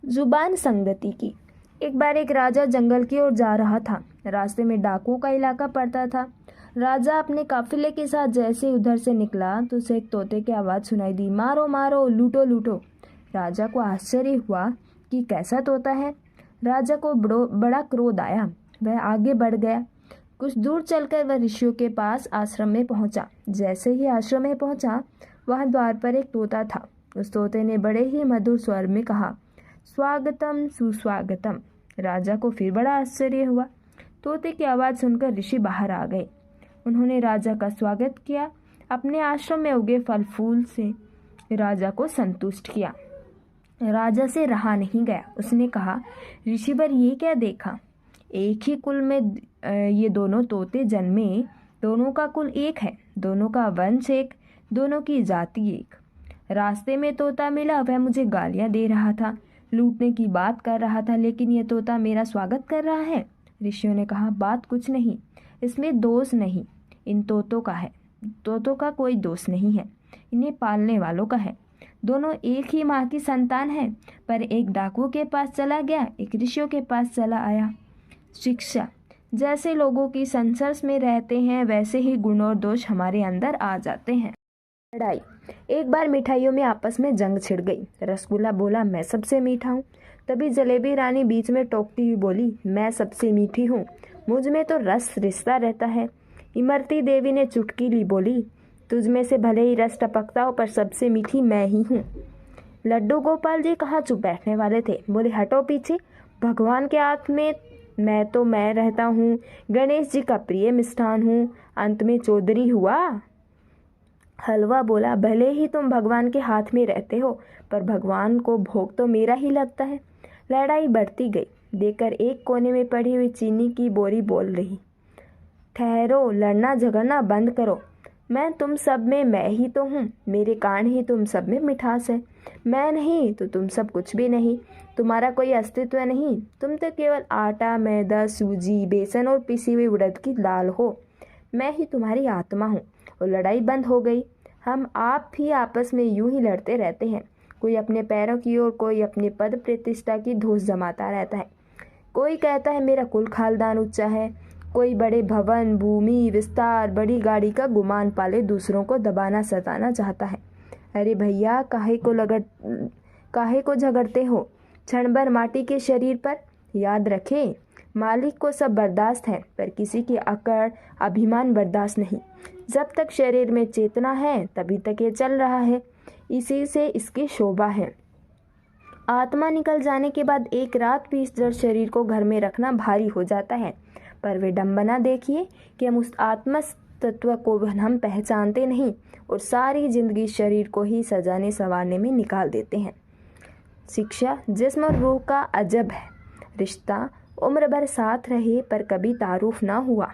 जुबान संगति की। एक बार एक राजा जंगल की ओर जा रहा था। रास्ते में डाकुओं का इलाका पड़ता था। राजा अपने काफिले के साथ जैसे उधर से निकला तो उसे एक तोते की आवाज़ सुनाई दी, मारो मारो, लूटो लूटो। राजा को आश्चर्य हुआ कि कैसा तोता है। राजा को बड़ा क्रोध आया। वह आगे बढ़ गया। कुछ दूर चलकर वह ऋषियों के पास आश्रम में पहुंचा। जैसे ही आश्रम में पहुंचा, वहां द्वार पर एक तोता था। उस तोते ने बड़े ही मधुर स्वर में कहा, स्वागतम सुस्वागतम। राजा को फिर बड़ा आश्चर्य हुआ। तोते की आवाज़ सुनकर ऋषि बाहर आ गए। उन्होंने राजा का स्वागत किया। अपने आश्रम में उगे फल फूल से राजा को संतुष्ट किया। राजा से रहा नहीं गया। उसने कहा, ऋषिवर, ये क्या देखा? एक ही कुल में ये दोनों तोते जन्मे। दोनों का कुल एक है, दोनों का वंश एक, दोनों की जाति एक। रास्ते में तोता मिला, वह मुझे गालियां दे रहा था, लूटने की बात कर रहा था, लेकिन यह तोता मेरा स्वागत कर रहा है। ऋषियों ने कहा, बात कुछ नहीं, इसमें दोष नहीं, इन तोतों का है। तोतों का कोई दोष नहीं है, इन्हें पालने वालों का है। दोनों एक ही माँ की संतान है, पर एक डाकुओं के पास चला गया, एक ऋषियों के पास चला आया। शिक्षा, जैसे लोगों की संसर्ग में रहते हैं, वैसे ही गुण और दोष हमारे अंदर आ जाते हैं। लड़ाई। एक बार मिठाइयों में आपस में जंग छिड़ गई। रसगुल्ला बोला, मैं सबसे मीठा हूँ। तभी जलेबी रानी बीच में टोकती हुई बोली, मैं सबसे मीठी हूँ, मुझ में तो रस रिश्ता रहता है। इमरती देवी ने चुटकी ली, बोली, तुझ में से भले ही रस टपकता हो, पर सबसे मीठी मैं ही हूँ। लड्डू गोपाल जी कहाँ चुप बैठने वाले थे, बोले, हटो पीछे, भगवान के हाथ में मैं रहता हूँ, गणेश जी का प्रिय मिष्ठान हूँ। अंत में चौधरी हुआ। हलवा बोला, भले ही तुम भगवान के हाथ में रहते हो, पर भगवान को भोग तो मेरा ही लगता है। लड़ाई बढ़ती गई। देखकर एक कोने में पड़ी हुई चीनी की बोरी बोल रही, ठहरो, लड़ना झगड़ना बंद करो। मैं तुम सब में मैं ही तो हूँ, मेरे कारण ही तुम सब में मिठास है। मैं नहीं तो तुम सब कुछ भी नहीं, तुम्हारा कोई अस्तित्व नहीं। तुम तो केवल आटा, मैदा, सूजी, बेसन और पिसी हुई उड़द की दाल हो। मैं ही तुम्हारी आत्मा हूँ। और लड़ाई बंद हो गई। हम आप ही आपस में यूं ही लड़ते रहते हैं। कोई अपने पैरों की ओर, कोई अपने पद प्रतिष्ठा की धूस जमाता रहता है। कोई कहता है मेरा कुल खानदान ऊंचा है, कोई बड़े भवन, भूमि, विस्तार, बड़ी गाड़ी का गुमान पाले दूसरों को दबाना सताना चाहता है। अरे भैया, काहे को झगड़ते हो? क्षण भर माटी के शरीर पर। याद रखें, मालिक को सब बर्दाश्त है, पर किसी की अकड़, अभिमान बर्दाश्त नहीं। जब तक शरीर में चेतना है, तभी तक ये चल रहा है। इसी से इसकी शोभा है। आत्मा निकल जाने के बाद एक रात भी इस जड़ शरीर को घर में रखना भारी हो जाता है। पर विडंबना देखिए कि हम उस आत्मा तत्व को हम पहचानते नहीं और सारी जिंदगी शरीर को ही सजाने संवारने में निकाल देते हैं। शिक्षा, जिस्म और रूह का अजब है रिश्ता, उम्र भर साथ रहे पर कभी तारुफ ना हुआ।